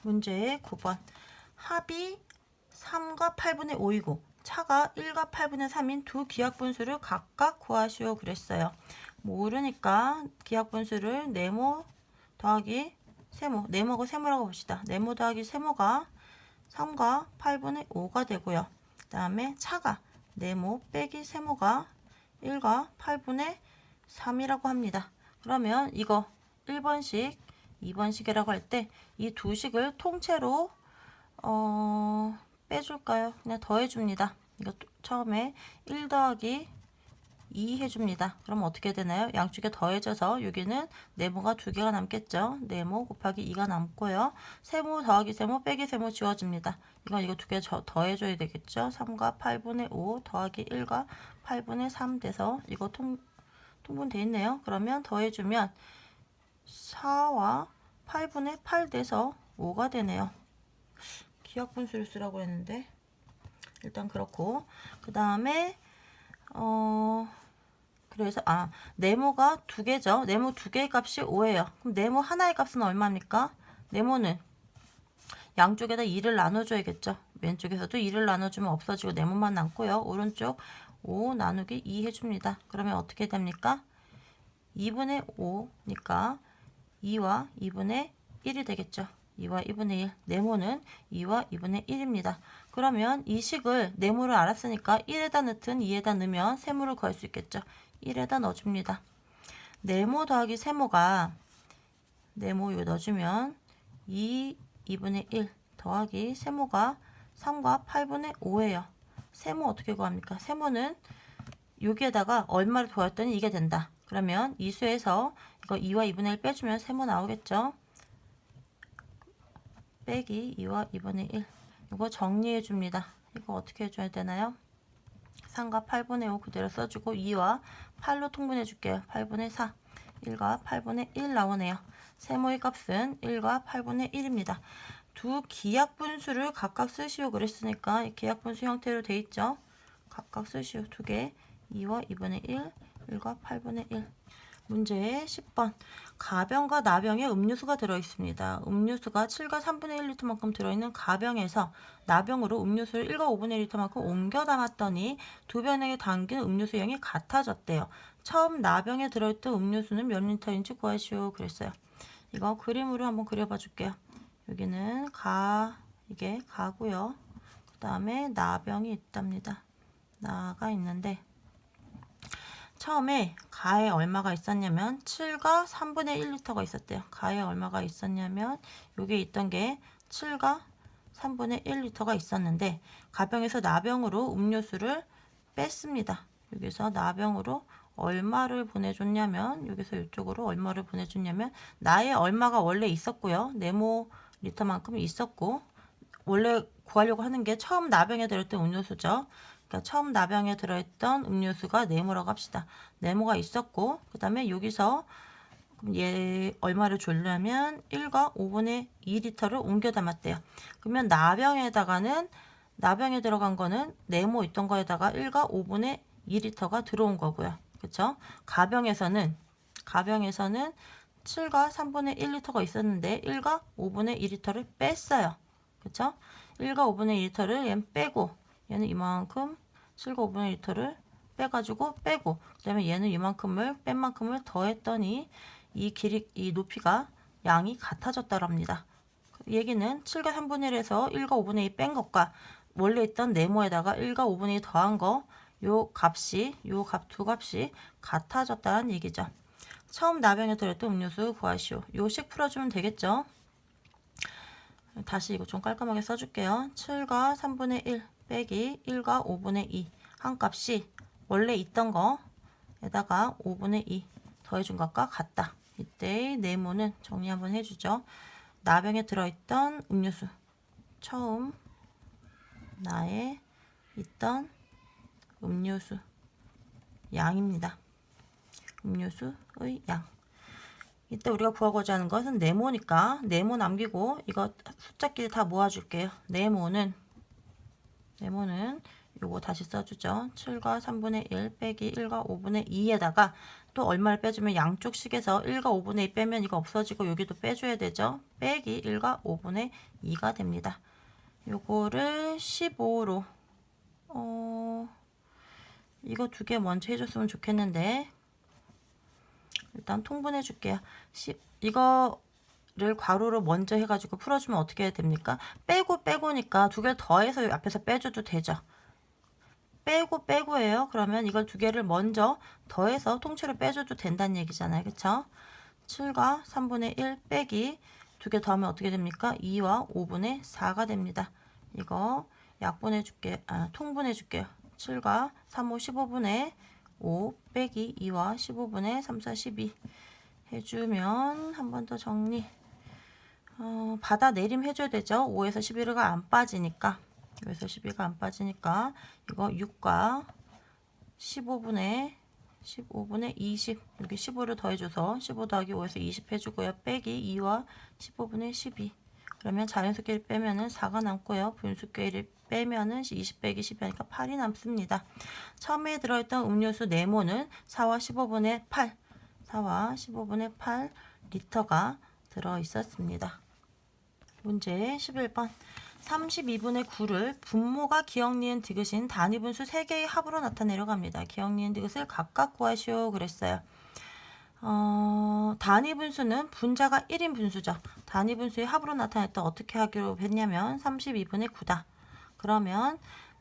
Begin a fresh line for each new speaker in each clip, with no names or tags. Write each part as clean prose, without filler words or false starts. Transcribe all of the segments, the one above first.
문제 9번. 합이 3과 8분의 5이고 차가 1과 8분의 3인 두 기하분수를 각각 구하시오 그랬어요. 모르니까 기하분수를 네모 더하기 세모, 네모고 세모라고 봅시다. 네모 더하기 세모가 3과 8분의 5가 되고요. 그 다음에 차가 네모 빼기 세모가 1과 8분의 3이라고 합니다. 그러면 이거 1번식, 2번식이라고 할 때 이 두 식을 통째로 빼줄까요? 그냥 더해줍니다. 이거 처음에 1 더하기 2 해줍니다. 그럼 어떻게 되나요? 양쪽에 더해져서 여기는 네모가 2개가 남겠죠. 네모 곱하기 2가 남고요. 세모 더하기 세모 빼기 세모 지워집니다. 이거 2개 더해줘야 되겠죠. 3과 8분의 5 더하기 1과 8분의 3 돼서 이거 통분돼 있네요. 그러면 더해주면 4와 8분의 8 돼서 5가 되네요. 기하분수를 쓰라고 했는데 일단 그렇고, 그 다음에 그래서 네모가 2개죠. 네모 2개의 값이 5예요. 그럼 네모 하나의 값은 얼마입니까? 네모는 양쪽에다 2를 나눠줘야겠죠. 왼쪽에서도 2를 나눠주면 없어지고 네모만 남고요. 오른쪽 5 나누기 2 해줍니다. 그러면 어떻게 됩니까? 2분의 5니까 2와 2분의 1이 되겠죠. 2와 2분의 1. 네모는 2와 2분의 1입니다. 그러면 이 식을 네모를 알았으니까 1에다 넣든 2에다 넣으면 세모를 구할 수 있겠죠. 1에다 넣어줍니다. 네모 더하기 세모가 네모 요 넣어주면 2분의 1 더하기 세모가 3과 8분의 5예요. 세모 어떻게 구합니까? 세모는 여기에다가 얼마를 더했더니 이게 된다. 그러면 이 수에서 이거 2와 2분의 1 빼주면 세모 나오겠죠. 빼기 2와 2분의 1. 이거 정리해 줍니다. 이거 어떻게 해줘야 되나요? 3과 8분의 5 그대로 써주고 2와 8로 통분해 줄게요. 8분의 4. 1과 8분의 1 나오네요. 세모의 값은 1과 8분의 1입니다. 두 기하분수를 각각 쓰시오 그랬으니까 기하분수 형태로 돼 있죠. 각각 쓰시오. 두 개. 2와 2분의 1, 1과 8분의 1. 문제 10번. 가병과 나병에 음료수가 들어있습니다. 음료수가 7과 3분의 1리터만큼 들어있는 가병에서 나병으로 음료수를 1과 5분의 1리터만큼 옮겨 담았더니 두 병에 담긴 음료수량이 같아졌대요. 처음 나병에 들어있던 음료수는 몇 리터인지 구하시오 그랬어요. 이거 그림으로 한번 그려봐 줄게요. 여기는 이게 가고요. 그 다음에 나병이 있답니다. 나가 있는데 처음에 가에 얼마가 있었냐면 7과 3분의 1리터가 있었대요. 가에 얼마가 있었냐면 여기에 있던 게 7과 3분의 1리터가 있었는데 가병에서 나병으로 음료수를 뺐습니다. 여기서 나병으로 얼마를 보내줬냐면 여기서 이쪽으로 얼마를 보내줬냐면 나에 얼마가 원래 있었고요. 네모 리터만큼 있었고 원래 구하려고 하는 게 처음 나병에 들었던 음료수죠. 그러니까 처음 나병에 들어있던 음료수가 네모라고 합시다. 네모가 있었고 그 다음에 여기서 얘 얼마를 주려면 1과 5분의 2리터를 옮겨 담았대요. 그러면 나병에 들어간 거는 네모 있던 거에다가 1과 5분의 2리터가 들어온 거고요. 그렇죠? 가병에서는 7과 3분의 1리터가 있었는데 1과 5분의 2리터를 뺐어요. 그렇죠? 1과 5분의 2리터를 얘는 빼고 얘는 이만큼 7과 5분의 1리터를 빼가지고 빼고 그 다음에 얘는 이만큼을 뺀 만큼을 더했더니 이 높이가 양이 같아졌다랍니다. 얘기는 7과 3분의 1에서 1과 5분의 2 뺀 것과 원래 있던 네모에다가 1과 5분의 2 더한 거 요 두 값이 같아졌다는 얘기죠. 처음 나병에 들었던 음료수 구하시오. 요식 풀어주면 되겠죠. 다시 이거 좀 깔끔하게 써줄게요. 7과 3분의 1 빼기 1과 5분의 2 한 값이 원래 있던 거에다가 5분의 2 더해준 것과 같다. 이때 네모는 정리 한번 해주죠. 나병에 들어있던 음료수 처음 나에 있던 음료수 양입니다. 음료수의 양. 이때 우리가 구하고자 하는 것은 네모니까 네모 남기고 이거 숫자끼리 다 모아줄게요. 네모는 요거 다시 써주죠. 7과 3분의 1 빼기 1과 5분의 2에다가 또 얼마를 빼주면 양쪽식에서 1과 5분의 2 빼면 이거 없어지고 여기도 빼줘야 되죠. 빼기 1과 5분의 2가 됩니다. 요거를 15로 이거 두 개 먼저 해줬으면 좋겠는데 일단 통분해 줄게요. 이거를 괄호로 먼저 해가지고 풀어주면 어떻게 해야 됩니까? 빼고니까 두 개를 더해서 앞에서 빼줘도 되죠. 빼고예요. 그러면 이걸 두 개를 먼저 더해서 통째로 빼줘도 된다는 얘기잖아요. 그쵸? 7과 3분의 1 빼기 두 개 더하면 어떻게 됩니까? 2와 5분의 4가 됩니다. 이거 약분해 줄게, 통분해 줄게요. 7과 3, 5, 15분의 5 빼기 2와 15분의 3, 4, 12 해주면 한 번 더 정리. 받아 내림 해줘야 되죠. 5에서 11가 안 빠지니까. 5에서 12가 안 빠지니까 이거 6과 15분의 20 여기 15를 더해줘서 15 더하기 5에서 20 해주고요. 빼기 2와 15분의 12 그러면 자연수끼리 빼면은 4가 남고요. 분수끼리 빼면은 20 빼기 10이 하니까 8이 남습니다. 처음에 들어있던 음료수 네모는 4와 15분의 8 4와 15분의 8 리터가 들어있었습니다. 문제 11번 32분의 9를 분모가 기억, 니은, 디귿인 단위 분수 3개의 합으로 나타내려고 합니다. 기억, 니은, 디귿을 각각 구하시오 그랬어요. 단위 분수는 분자가 1인 분수죠. 단위 분수의 합으로 나타냈다 어떻게 하기로 했냐면 32분의 9다. 그러면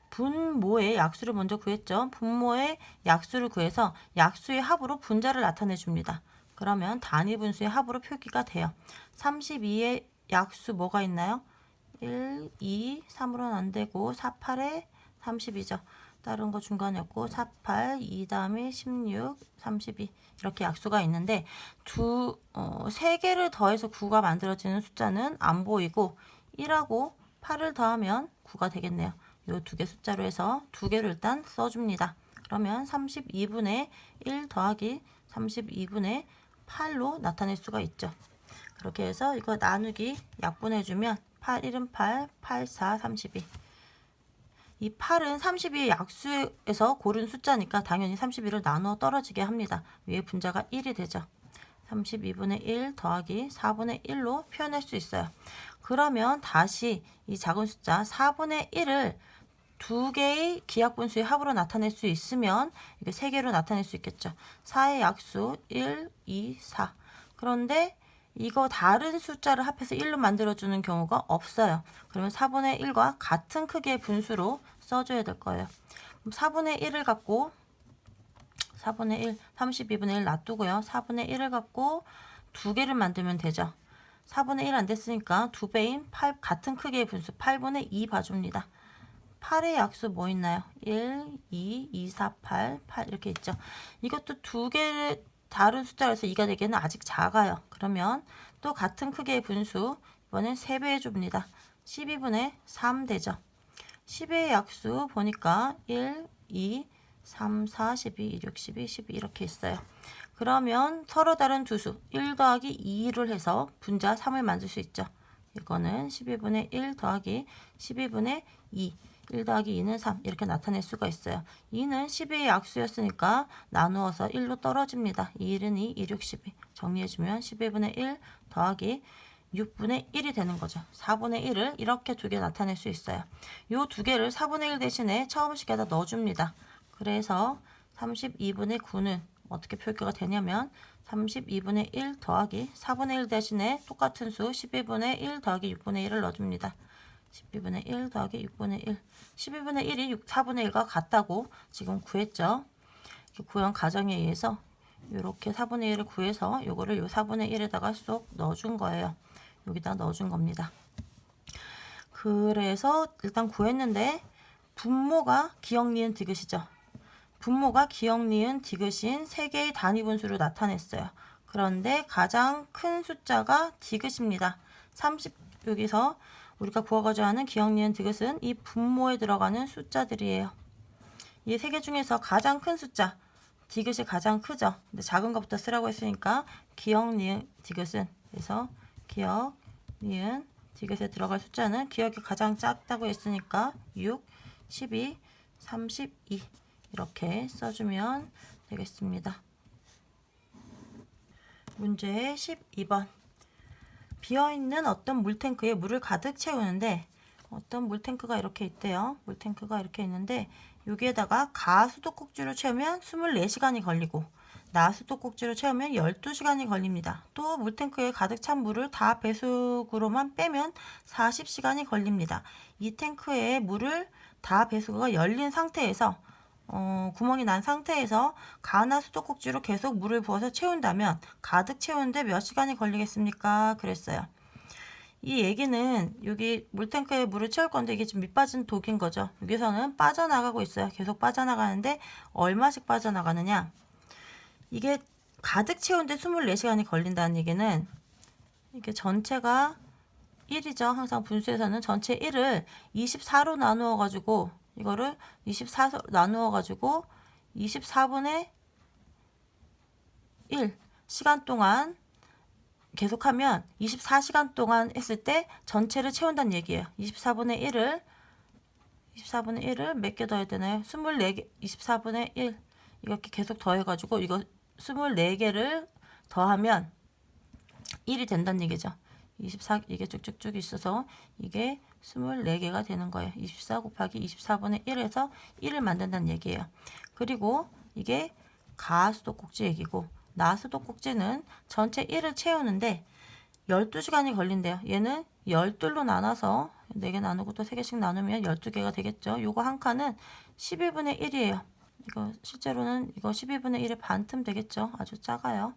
분모의 약수를 먼저 구했죠. 분모의 약수를 구해서 약수의 합으로 분자를 나타내 줍니다. 그러면 단위 분수의 합으로 표기가 돼요. 32의 약수 뭐가 있나요? 1, 2, 3으로는 안 되고 4, 8에 32죠. 다른 거 중간에 없고 4, 8, 2 다음에 16, 32 이렇게 약수가 있는데 세 개를 더해서 9가 만들어지는 숫자는 안 보이고 1하고 8을 더하면 9가 되겠네요. 요 두 개 숫자로 해서 두 개를 일단 써줍니다. 그러면 32분의 1 더하기 32분의 8로 나타낼 수가 있죠. 그렇게 해서 이거 나누기 약분해주면 8, 1은 8, 8, 4, 32. 이 8은 32의 약수에서 고른 숫자니까 당연히 31을 나누어 떨어지게 합니다. 위에 분자가 1이 되죠. 32분의 1 더하기 4분의 1로 표현할 수 있어요. 그러면 다시 이 작은 숫자 4분의 1을 두 개의 기하분수의 합으로 나타낼 수 있으면 이게 세 개로 나타낼 수 있겠죠. 4의 약수 1, 2, 4. 그런데 이거 다른 숫자를 합해서 1로 만들어주는 경우가 없어요. 그러면 4분의 1과 같은 크기의 분수로 써줘야 될 거예요. 4분의 1을 갖고 4분의 1, 32분의 1 놔두고요. 4분의 1을 갖고 두 개를 만들면 되죠. 4분의 1 안 됐으니까 2배인 8, 같은 크기의 분수 8분의 2 봐줍니다. 8의 약수 뭐 있나요? 1, 2, 2, 4, 8, 8 이렇게 있죠. 이것도 두 개를 다른 숫자에서 2가 되기에는 아직 작아요. 그러면 또 같은 크기의 분수 이번엔 3배 해줍니다. 12분의 3 되죠. 10의 약수 보니까 1, 2, 3, 4, 12, 2, 6, 12, 12 이렇게 있어요. 그러면 서로 다른 두 수 1 더하기 2를 해서 분자 3을 만들 수 있죠. 이거는 12분의 1 더하기 12분의 2 1 더하기 2는 3 이렇게 나타낼 수가 있어요. 2는 12의 약수였으니까 나누어서 1로 떨어집니다. 2, 1은 2, 2, 6, 12 정리해주면 12분의 1 더하기 6분의 1이 되는 거죠. 4분의 1을 이렇게 두 개 나타낼 수 있어요. 이 두 개를 4분의 1 대신에 처음 식에다 넣어줍니다. 그래서 32분의 9는 어떻게 표기가 되냐면 32분의 1 더하기 4분의 1 대신에 똑같은 수 12분의 1 더하기 6분의 1을 넣어줍니다. 12분의 1 더하기 6분의 1 12분의 1이 4분의 1과 같다고 지금 구했죠. 구한 가정에 의해서 이렇게 4분의 1을 구해서 요거를 요 4분의 1에다가 쏙 넣어준 거예요. 여기다 넣어준 겁니다. 그래서 일단 구했는데 분모가 기억, 니은, 디귿이죠. 분모가 기억, 니은, 디귿인 3개의 단위 분수로 나타냈어요. 그런데 가장 큰 숫자가 디귿입니다. 30 여기서 우리가 구하고자 하는 기억, 니은, 디귿은 이 분모에 들어가는 숫자들이에요. 이 세 개 중에서 가장 큰 숫자 디귿이 가장 크죠. 근데 작은 것부터 쓰라고 했으니까 기억, 니은, 디귿은 그래서 기억, 니은, 디귿에 들어갈 숫자는 기억이 가장 작다고 했으니까 6, 12, 32 이렇게 써주면 되겠습니다. 문제 12번. 비어있는 어떤 물탱크에 물을 가득 채우는데 어떤 물탱크가 이렇게 있대요. 물탱크가 이렇게 있는데 여기에다가 가수도꼭지로 채우면 24시간이 걸리고 나수도꼭지로 채우면 12시간이 걸립니다. 또 물탱크에 가득 찬 물을 다 배수구로만 빼면 40시간이 걸립니다. 이 탱크에 물을 다 배수구가 열린 상태에서 구멍이 난 상태에서 가나수도꼭지로 계속 물을 부어서 채운다면 가득 채우는데 몇 시간이 걸리겠습니까? 그랬어요. 이 얘기는 여기 물탱크에 물을 채울 건데 이게 지금 밑빠진 독인 거죠. 여기서는 빠져나가고 있어요. 계속 빠져나가는데 얼마씩 빠져나가느냐? 이게 가득 채우는데 24시간이 걸린다는 얘기는 이게 전체가 1이죠. 항상 분수에서는 전체 1을 24로 나누어 가지고 이거를 24로 나누어 가지고 24분의 1 시간 동안 계속하면 24시간 동안 했을 때 전체를 채운다는 얘기예요. 24분의 1을 몇 개 더해야 되나요? 24개, 24분의 1 이렇게 계속 더해가지고 이거 24개를 더하면 1이 된다는 얘기죠. 24 이게 쭉쭉쭉 있어서 이게 24개가 되는 거예요. 24 곱하기 24분의 1에서 1을 만든다는 얘기예요. 그리고 이게 가수도꼭지 얘기고 나수도꼭지는 전체 1을 채우는데 12시간이 걸린대요. 얘는 12로 나눠서 4개 나누고 또 3개씩 나누면 12개가 되겠죠. 요거 한 칸은 12분의 1이에요. 이거 실제로는 이거 12분의 1의 반틈 되겠죠. 아주 작아요.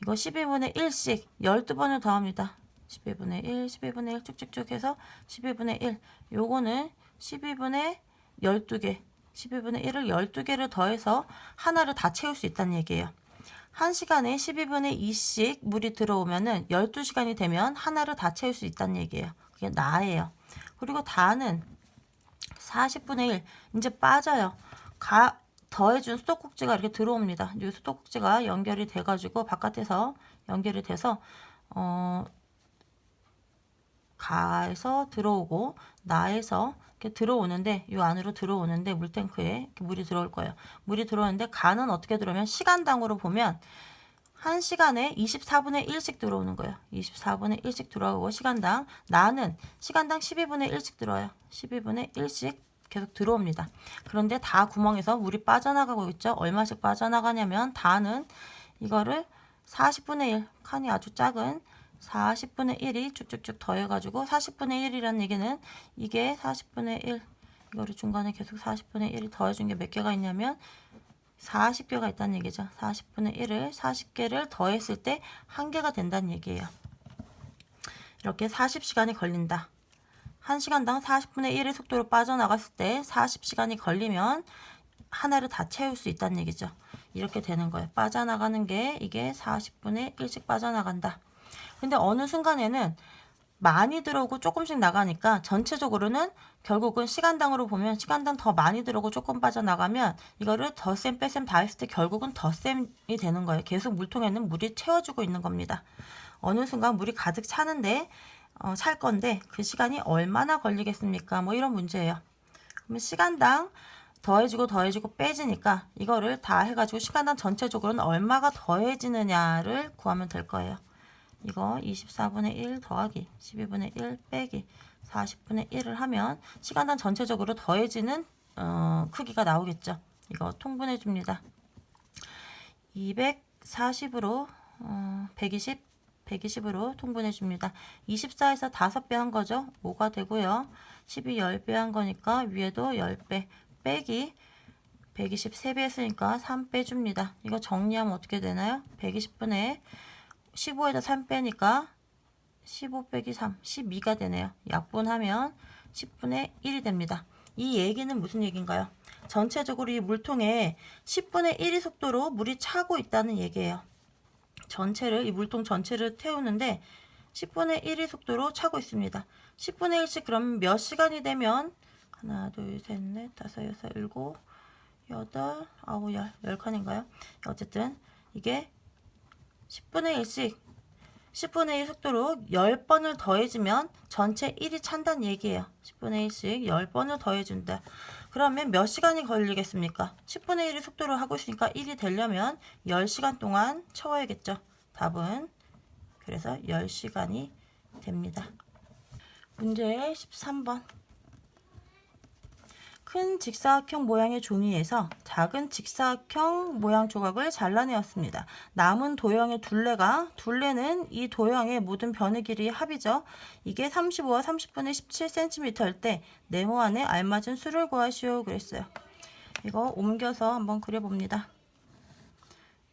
이거 12분의 1씩 12번을 더합니다. 12분의 1, 12분의 1 쭉쭉쭉 해서 12분의 1. 요거는 12분의 12개. 12분의 1을 12개를 더해서 하나를 다 채울 수 있다는 얘기예요. 1시간에 12분의 2씩 물이 들어오면은 12시간이 되면 하나를 다 채울 수 있다는 얘기예요. 그게 나예요. 그리고 다는 40분의 1. 이제 빠져요. 더해준 수도꼭지가 이렇게 들어옵니다. 이 수도꼭지가 연결이 돼가지고 바깥에서 연결이 돼서 가에서 들어오고 나에서 이렇게 들어오는데 이 안으로 들어오는데 물탱크에 이렇게 물이 들어올 거예요. 물이 들어오는데 가는 어떻게 들어오면 시간당으로 보면 1시간에 24분의 1씩 들어오는 거예요. 24분의 1씩 들어오고 시간당 나는 시간당 12분의 1씩 들어와요. 12분의 1씩 계속 들어옵니다. 그런데 다 구멍에서 물이 빠져나가고 있죠. 얼마씩 빠져나가냐면 다는 이거를 40분의 1 칸이 아주 작은 40분의 1이 쭉쭉쭉 더해가지고 40분의 1이라는 얘기는 이게 40분의 1 이거를 중간에 계속 40분의 1이 더해준 게 몇 개가 있냐면 40개가 있다는 얘기죠. 40분의 1을 40개를 더했을 때 1개가 된다는 얘기예요. 이렇게 40시간이 걸린다. 1시간당 40분의 1의 속도로 빠져나갔을 때 40시간이 걸리면 하나를 다 채울 수 있다는 얘기죠. 이렇게 되는 거예요. 빠져나가는 게 이게 40분의 1씩 빠져나간다. 근데 어느 순간에는 많이 들어오고 조금씩 나가니까 전체적으로는 결국은 시간당으로 보면 시간당 더 많이 들어오고 조금 빠져나가면 이거를 덧셈 뺄셈 다 했을 때 결국은 덧셈이 되는 거예요. 계속 물통에는 물이 채워주고 있는 겁니다. 어느 순간 물이 가득 차는데 찰 건데 그 시간이 얼마나 걸리겠습니까? 뭐 이런 문제예요. 그러면 시간당 더해지고 빼지니까 이거를 다 해가지고 시간당 전체적으로는 얼마가 더해지느냐를 구하면 될 거예요. 이거 24분의 1 더하기 12분의 1 빼기 40분의 1을 하면 시간당 전체적으로 더해지는 크기가 나오겠죠. 이거 통분해 줍니다. 240으로 120으로 통분해 줍니다. 24에서 5배 한 거죠. 5가 되고요. 12 10배 한 거니까 위에도 10배 빼기 120 3배 했으니까 3 빼줍니다. 이거 정리하면 어떻게 되나요? 120분의 15에다 3 빼니까 15 빼기 3, 12가 되네요. 약분하면 10분의 1이 됩니다. 이 얘기는 무슨 얘기인가요? 전체적으로 이 물통에 10분의 1의 속도로 물이 차고 있다는 얘기예요. 이 물통 전체를 태우는데 10분의 1의 속도로 차고 있습니다. 10분의 1씩 그럼 몇 시간이 되면 하나, 둘, 셋, 넷, 다섯, 여섯, 일곱, 여덟, 아홉, 열, 10칸인가요? 어쨌든 이게 10분의 1씩 10분의 1 속도로 10번을 더해주면 전체 1이 찬다는 얘기예요. 10분의 1씩 10번을 더해준다. 그러면 몇 시간이 걸리겠습니까? 10분의 1의 속도로 하고 있으니까 1이 되려면 10시간 동안 채워야겠죠. 답은 그래서 10시간이 됩니다. 문제 13번. 큰 직사각형 모양의 종이에서 작은 직사각형 모양 조각을 잘라내었습니다. 남은 도형의 둘레는 이 도형의 모든 변의 길이의 합이죠. 이게 35와 30분의 17cm일 때 네모 안에 알맞은 수를 구하시오 그랬어요. 이거 옮겨서 한번 그려봅니다.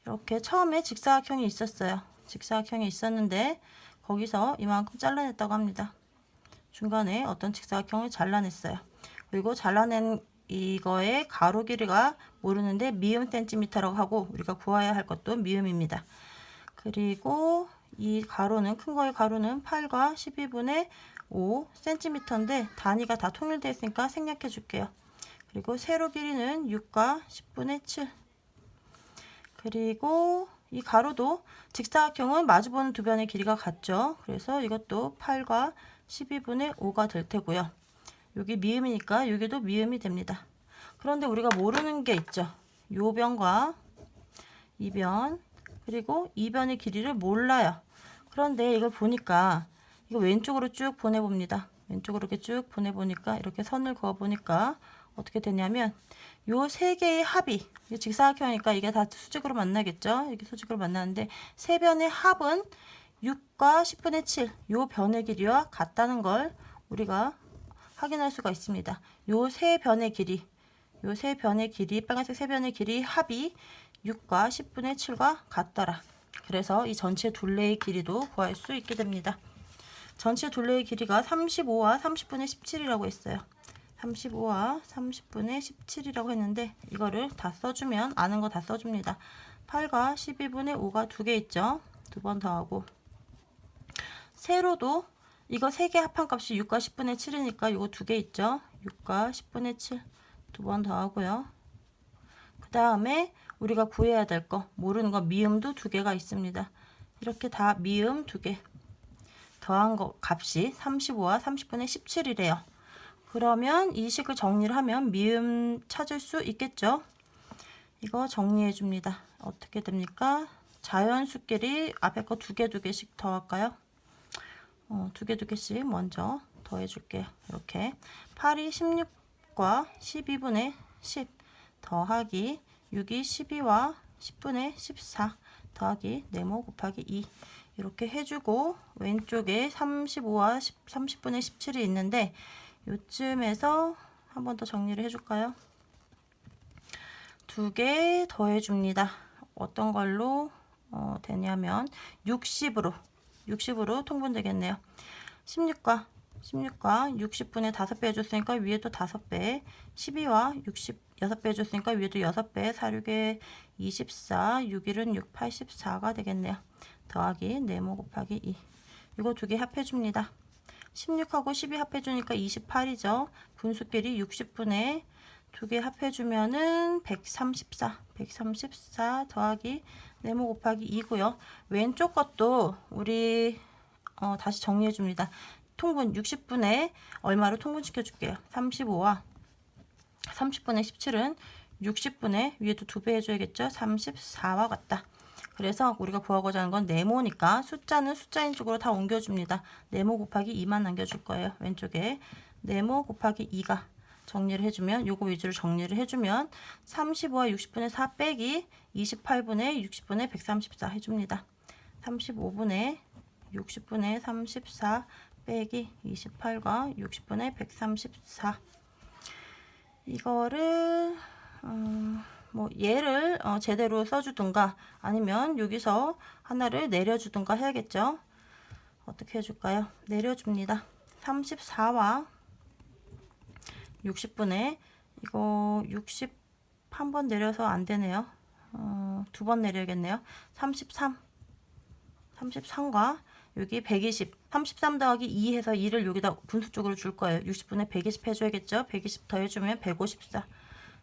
이렇게 처음에 직사각형이 있었어요. 직사각형이 있었는데 거기서 이만큼 잘라냈다고 합니다. 중간에 어떤 직사각형을 잘라냈어요. 그리고 잘라낸 이거의 가로 길이가 모르는데 미음 센티미터라고 하고 우리가 구해야 할 것도 미음입니다. 그리고 이 가로는 큰 거의 가로는 8과 12분의 5 cm인데 단위가 다 통일되어 있으니까 생략해 줄게요. 그리고 세로 길이는 6과 10분의 7. 그리고 이 가로도 직사각형은 마주보는 두 변의 길이가 같죠. 그래서 이것도 8과 12분의 5가 될 테고요. 여기 미음이니까 여기도 미음이 됩니다. 그런데 우리가 모르는 게 있죠. 요 변과 이 변, 그리고 이 변의 길이를 몰라요. 그런데 이걸 보니까 이거 왼쪽으로 쭉 보내봅니다. 왼쪽으로 이렇게 쭉 보내보니까 이렇게 선을 그어보니까 어떻게 되냐면 요 세 개의 합이 직사각형이니까 이게 다 수직으로 만나겠죠. 이렇게 수직으로 만나는데 세 변의 합은 6과 10분의 7 요 변의 길이와 같다는 걸 우리가 확인할 수가 있습니다. 요 세 변의 길이, 빨간색 세 변의 길이 합이 6과 10분의 7과 같더라. 그래서 이 전체 둘레의 길이도 구할 수 있게 됩니다. 전체 둘레의 길이가 35와 30분의 17이라고 했어요. 35와 30분의 17이라고 했는데 이거를 다 써주면 아는 거 다 써줍니다. 8과 12분의 5가 두 개 있죠. 두 번 더하고 세로도 이거 3개 합한 값이 6과 10분의 7이니까 이거 두 개 있죠. 6과 10분의 7 두 번 더하고요. 그 다음에 우리가 구해야 될 거 모르는 거 미음도 두 개가 있습니다. 이렇게 다 미음 두 개 더한 거 값이 35와 30분의 17이래요. 그러면 이 식을 정리를 하면 미음 찾을 수 있겠죠. 이거 정리해 줍니다. 어떻게 됩니까? 자연수끼리 앞에 거 두 개씩 더할까요? 두 개씩 먼저 더해 줄게요. 이렇게 8이 16과 12분의 10 더하기 6이 12와 10분의 14 더하기 네모 곱하기 2 이렇게 해주고 왼쪽에 35와 30분의 17이 있는데 요쯤에서 한 번 더 정리를 해줄까요? 두 개 더해 줍니다. 어떤 걸로 되냐면 60으로 통분되겠네요. 16과 60분의 5배 해줬으니까 위에도 5배 12와 60 6배 해줬으니까 위에도 6배 4, 6에 24 6일은 6, 84가 되겠네요. 더하기 네모 곱하기 2 이거 두 개 합해줍니다. 16하고 12 합해주니까 28이죠. 분수끼리 60분의 두 개 합해주면은 134 더하기 네모 곱하기 2고요. 왼쪽 것도 우리 다시 정리해 줍니다. 통분 60분의 얼마로 통분시켜 줄게요. 35와 30분의 17은 60분의 위에도 2배 해줘야겠죠. 34와 같다. 그래서 우리가 구하고자 하는 건 네모니까 숫자는 숫자인 쪽으로 다 옮겨줍니다. 네모 곱하기 2만 남겨줄 거예요. 왼쪽에 네모 곱하기 2가 정리를 해주면 요거 위주로 정리를 해주면 35와 60분의 4 빼기 28분의 60분의 134 해줍니다. 35분의 60분의 34 빼기 28과 60분의 134 이거를 뭐 얘를 제대로 써주든가 아니면 여기서 하나를 내려주든가 해야겠죠. 어떻게 해줄까요? 내려줍니다. 34와 60분의 이거 60 한 번 내려서 안 되네요. 두 번 내려야겠네요. 33과 여기 120 33 더하기 2 해서 2를 여기다 분수 쪽으로 줄 거예요. 60분의 120 해줘야겠죠. 120 더해주면 154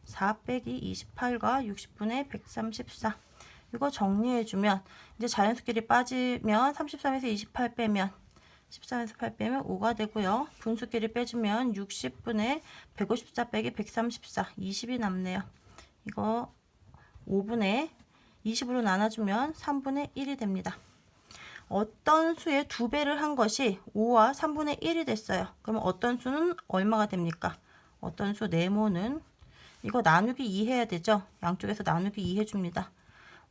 4 빼기 28과 60분의 134 이거 정리해주면 이제 자연수끼리 빠지면 33에서 28 빼면 13에서 8 빼면 5가 되고요. 분수끼리 빼주면 60분의 154 빼기 134 20이 남네요. 이거 5분의 20으로 나눠주면 3분의 1이 됩니다. 어떤 수의 2배를 한 것이 5와 3분의 1이 됐어요. 그러면 어떤 수는 얼마가 됩니까? 어떤 수 네모는 이거 나누기 2 해야 되죠. 양쪽에서 나누기 2 해줍니다.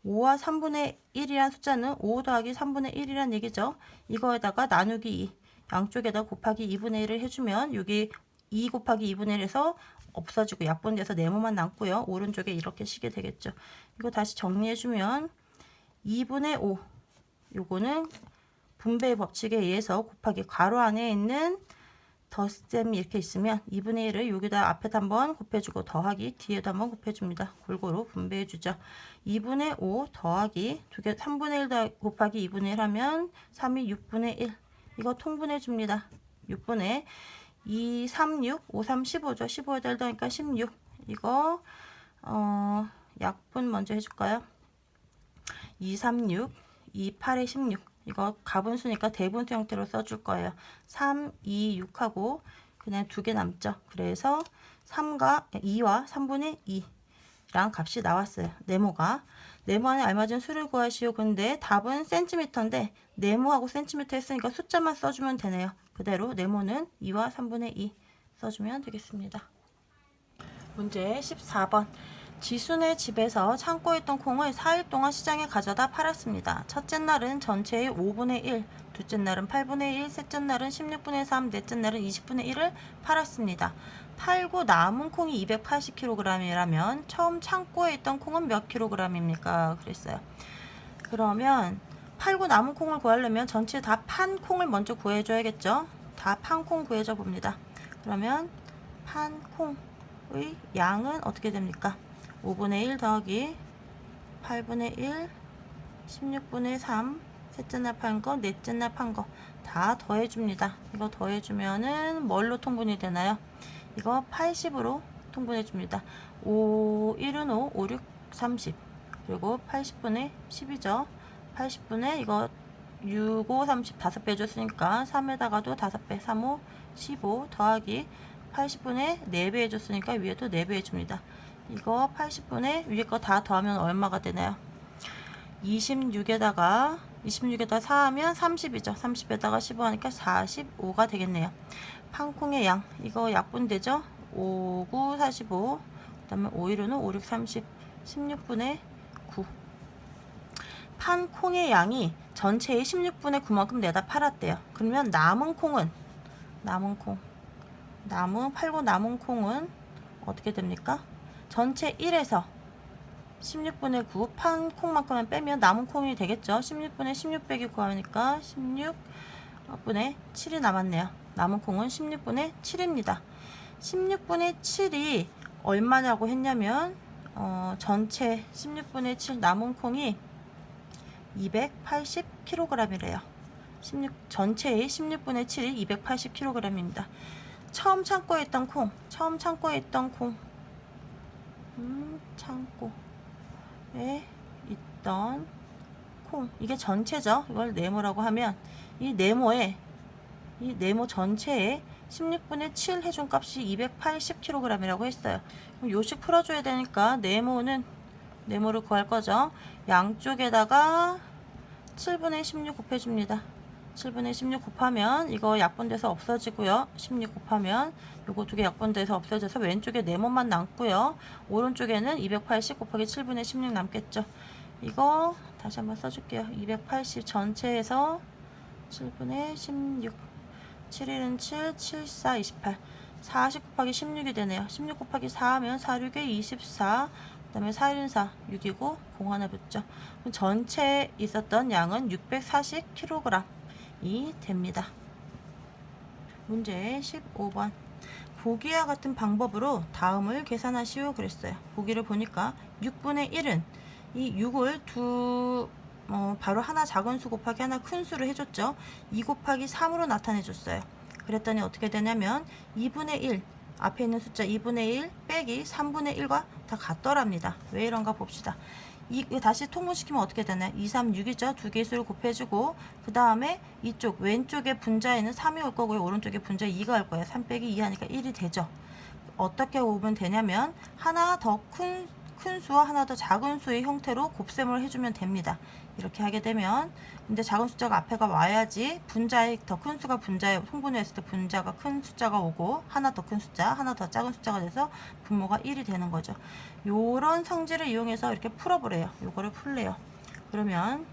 5와 3분의 1이란 숫자는 5 더하기 3분의 1이란 얘기죠. 이거에다가 나누기 2 양쪽에다 곱하기 2분의 1을 해주면 여기 2 곱하기 2분의 1에서 없어지고 약분돼서 네모만 남고요. 오른쪽에 이렇게 시게 되겠죠. 이거 다시 정리해주면 2분의 5 요거는 분배의 법칙에 의해서 곱하기 괄호 안에 있는 덧셈이 이렇게 있으면 2분의 1을 여기다 앞에다 한번 곱해주고 더하기 뒤에도 한번 곱해줍니다. 골고루 분배해주죠. 2분의 5 더하기 3분의 1 곱하기 2분의 1 하면 3이 6분의 1 이거 통분해줍니다. 6분의 2, 3, 6, 5, 3, 15죠. 15에다 1 더하니까 16 이거 약분 먼저 해줄까요? 2, 3, 6 2, 8에 16 이거 가분수니까 대분수 형태로 써줄 거예요. 3, 2, 6하고 그냥 2개 남죠. 그래서 2와 3분의 2랑 값이 나왔어요. 네모가. 네모 안에 알맞은 수를 구하시오. 근데 답은 센티미터인데 네모하고 센티미터 했으니까 숫자만 써주면 되네요. 그대로 네모는 2와 3분의 2 써주면 되겠습니다. 문제 14번. 지순의 집에서 창고에 있던 콩을 4일 동안 시장에 가져다 팔았습니다. 첫째 날은 전체의 5분의 1, 둘째 날은 8분의 1, 셋째 날은 16분의 3, 넷째 날은 20분의 1을 팔았습니다. 팔고 남은 콩이 280kg이라면 처음 창고에 있던 콩은 몇 kg입니까? 그랬어요. 그러면 팔고 남은 콩을 구하려면 전체 다 판 콩을 먼저 구해줘야겠죠? 다 판 콩 구해줘 봅니다. 그러면 판 콩의 양은 어떻게 됩니까? 5분의 1 더하기 8분의 1 16분의 3 셋째 날 판 거 넷째 날 판 거 다 더해줍니다. 이거 더해주면은 뭘로 통분이 되나요? 이거 80으로 통분해줍니다. 5 1은 5 5 6 30 그리고 80분의 10이죠. 80분의 이거 6 5 30 5배 줬으니까 3에다가도 5배 3 5 15 더하기 80분의 4배 해줬으니까 위에도 4배 해줍니다. 이거 80분의 위에 거 다 더하면 얼마가 되나요? 26에다가 4 하면 30이죠. 30에다가 15 하니까 45가 되겠네요. 판콩의 양 이거 약분되죠? 5, 9, 45 그 다음에 5, 1호는 5, 6, 30 16분의 9 판콩의 양이 전체의 16분의 9만큼 내다 팔았대요. 그러면 남은 콩은 팔고 남은 콩은 어떻게 됩니까? 전체 1에서 16분의 9 판 콩만큼만 빼면 남은 콩이 되겠죠. 16분의 16 빼기 9 하니까 16분의 7이 남았네요. 남은 콩은 16분의 7입니다. 16분의 7이 얼마냐고 했냐면 전체 16분의 7 남은 콩이 280kg이래요. 전체의 16분의 7이 280kg입니다. 처음 창고에 있던 콩 창고에 있던 콩 이게 전체죠. 이걸 네모라고 하면 이 네모 전체에 16분의 7 해준 값이 280kg이라고 했어요. 그럼 요식 풀어줘야 되니까 네모를 구할 거죠. 양쪽에다가 7분의 16 곱해줍니다. 7분의 16 곱하면 이거 약분돼서 없어지고요. 16 곱하면 요거 두 개 약분돼서 없어져서 왼쪽에 네모만 남고요. 오른쪽에는 280 곱하기 7분의 16 남겠죠. 이거 다시 한번 써줄게요. 280 전체에서 7분의 16 7일은 7, 7, 4, 28 40 곱하기 16이 되네요. 16 곱하기 4 하면 4, 6에 24 그 다음에 4일은 4, 6이고 0 하나 붙죠. 그럼 전체에 있었던 양은 640kg이 됩니다. 문제 15번. 보기와 같은 방법으로 다음을 계산하시오 그랬어요. 보기를 보니까 6분의 1은 이 6을 바로 하나 작은 수 곱하기 하나 큰 수를 해줬죠. 2 곱하기 3으로 나타내줬어요. 그랬더니 어떻게 되냐면 2분의 1 앞에 있는 숫자 2분의 1 빼기 3분의 1과 다 같더랍니다. 왜 이런가 봅시다. 이거 다시 통분시키면 어떻게 되나요? 2, 3, 6이죠. 두 개의 수를 곱해주고 그 다음에 이쪽 왼쪽에 분자에는 3이 올 거고요. 오른쪽에 분자 2가 올 거예요. 3 빼기 2 하니까 1이 되죠. 어떻게 보면 되냐면 하나 더 큰 수와 하나 더 작은 수의 형태로 곱셈을 해주면 됩니다. 이렇게 하게 되면 근데 작은 숫자가 앞에가 와야지 분자의 더 큰 수가 분자에 통분했을 때 분자가 큰 숫자가 오고 하나 더 큰 숫자 하나 더 작은 숫자가 돼서 분모가 1이 되는 거죠. 요런 성질을 이용해서 이렇게 풀어보래요. 요거를 풀래요. 그러면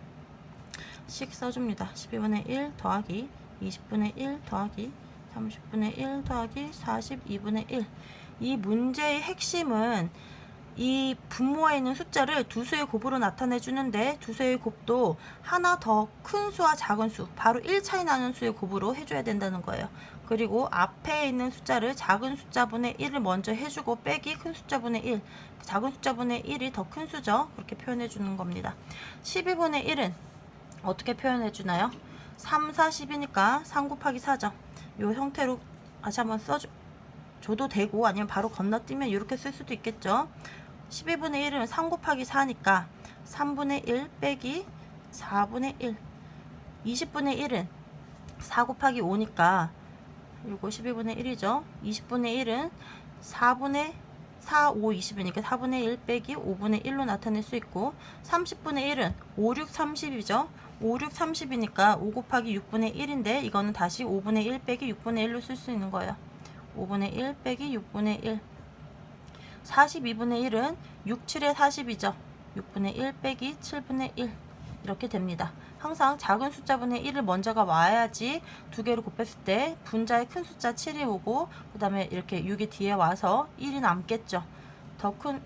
식 써줍니다. 12분의 1 더하기 20분의 1 더하기 30분의 1 더하기 42분의 1. 이 문제의 핵심은 이 분모에 있는 숫자를 두 수의 곱으로 나타내 주는데 두 수의 곱도 하나 더 큰 수와 작은 수 바로 1 차이 나는 수의 곱으로 해줘야 된다는 거예요. 그리고 앞에 있는 숫자를 작은 숫자분의 1을 먼저 해주고 빼기 큰 숫자분의 1 작은 숫자분의 1이 더 큰 수죠. 그렇게 표현해 주는 겁니다. 12분의 1은 어떻게 표현해 주나요? 3, 4, 10이니까 3 곱하기 4죠. 요 형태로 다시 한번 써줘도 되고 아니면 바로 건너뛰면 이렇게 쓸 수도 있겠죠. 12분의 1은 3 곱하기 4니까 3분의 1 빼기 4분의 1. 20분의 1은 4 곱하기 5니까 요거 12분의 1이죠. 20분의 1은 4분의 4, 5, 20이니까 4분의 1 빼기 5분의 1로 나타낼 수 있고 30분의 1은 5, 6, 30이죠. 5, 6, 30이니까 5 곱하기 6분의 1인데 이거는 다시 5분의 1 빼기 6분의 1로 쓸 수 있는 거예요. 5분의 1 빼기 6분의 1. 42분의 1은 6, 7에 40이죠. 6분의 1 빼기 7분의 1 이렇게 됩니다. 항상 작은 숫자분의 1을 먼저가 와야지 두 개를 곱했을 때 분자의 큰 숫자 7이 오고 그 다음에 이렇게 6이 뒤에 와서 1이 남겠죠. 더 큰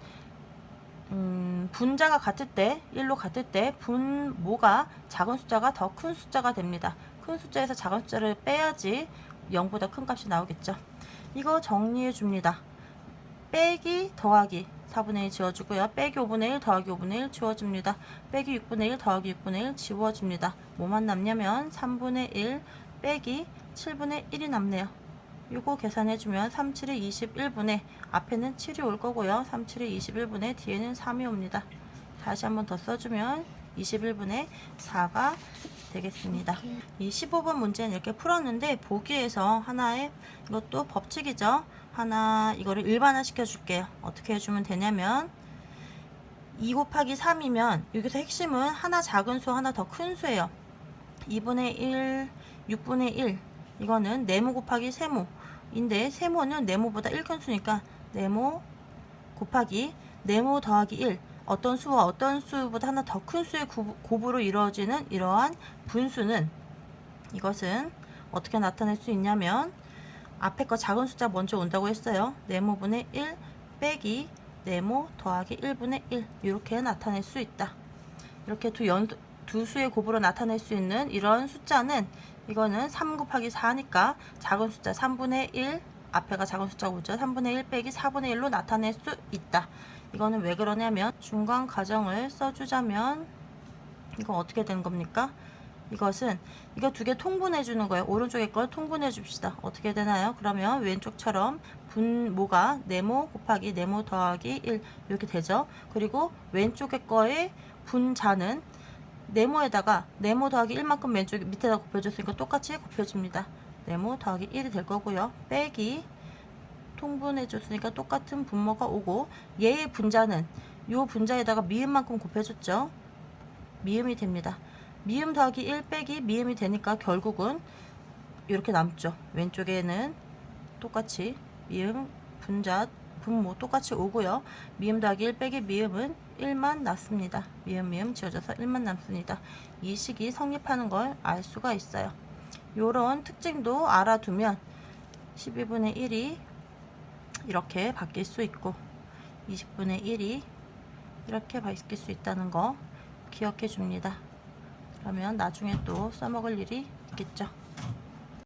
분자가 같을 때 1로 같을 때 분모가 작은 숫자가 더 큰 숫자가 됩니다. 큰 숫자에서 작은 숫자를 빼야지 0보다 큰 값이 나오겠죠. 이거 정리해 줍니다. 빼기 더하기 4분의 1 지워주고요. 빼기 5분의 1 더하기 5분의 1 지워줍니다. 빼기 6분의 1 더하기 6분의 1 지워줍니다. 뭐만 남냐면 3분의 1 빼기 7분의 1이 남네요. 요거 계산해주면 3, 7에 21분의 앞에는 7이 올 거고요. 3, 7에 21분의 뒤에는 3이 옵니다. 다시 한번 더 써주면 21분의 4가 되겠습니다. 이 15번 문제는 이렇게 풀었는데 보기에서 하나의 이것도 법칙이죠. 하나 이거를 일반화 시켜줄게요. 어떻게 해주면 되냐면 2 곱하기 3이면 여기서 핵심은 하나 작은 수 하나 더 큰 수예요. 2분의 1 6분의 1 이거는 네모 곱하기 세모인데 세모는 네모보다 1 큰 수니까 네모 곱하기 네모 더하기 1 어떤 수와 어떤 수보다 하나 더 큰 수의 곱으로 이루어지는 이러한 분수는 이것은 어떻게 나타낼 수 있냐면 앞에 거 작은 숫자 먼저 온다고 했어요. 네모분의 1 빼기 네모 더하기 1분의 1 이렇게 나타낼 수 있다. 이렇게 두 수의 곱으로 나타낼 수 있는 이런 숫자는 이거는 3 곱하기 4니까 작은 숫자 3분의 1 앞에가 작은 숫자가 오죠. 3분의 1 빼기 4분의 1로 나타낼 수 있다. 이거는 왜 그러냐면 중간 가정을 써주자면 이거 어떻게 되는 겁니까? 이것은 이거 두 개 통분해 주는 거예요. 오른쪽에 걸 통분해 줍시다. 어떻게 되나요? 그러면 왼쪽처럼 분모가 네모 곱하기 네모 더하기 1 이렇게 되죠. 그리고 왼쪽에 거의 분자는 네모에다가 네모 더하기 1만큼 왼쪽 밑에다 곱해줬으니까 똑같이 곱해줍니다. 네모 더하기 1이 될 거고요. 빼기 통분해 줬으니까 똑같은 분모가 오고 얘의 분자는 요 분자에다가 미음만큼 곱해줬죠. 미음이 됩니다. 미음 더하기 1 빼기 미음이 되니까 결국은 이렇게 남죠. 왼쪽에는 똑같이 미음 분자 분모 똑같이 오고요. 미음 더하기 1 빼기 미음은 1만 남습니다. 미음 지워져서 1만 남습니다. 이 식이 성립하는 걸 알 수가 있어요. 요런 특징도 알아두면 12분의 1이 이렇게 바뀔 수 있고 20분의 1이 이렇게 바뀔 수 있다는 거 기억해 줍니다. 그러면 나중에 또 써먹을 일이 있겠죠.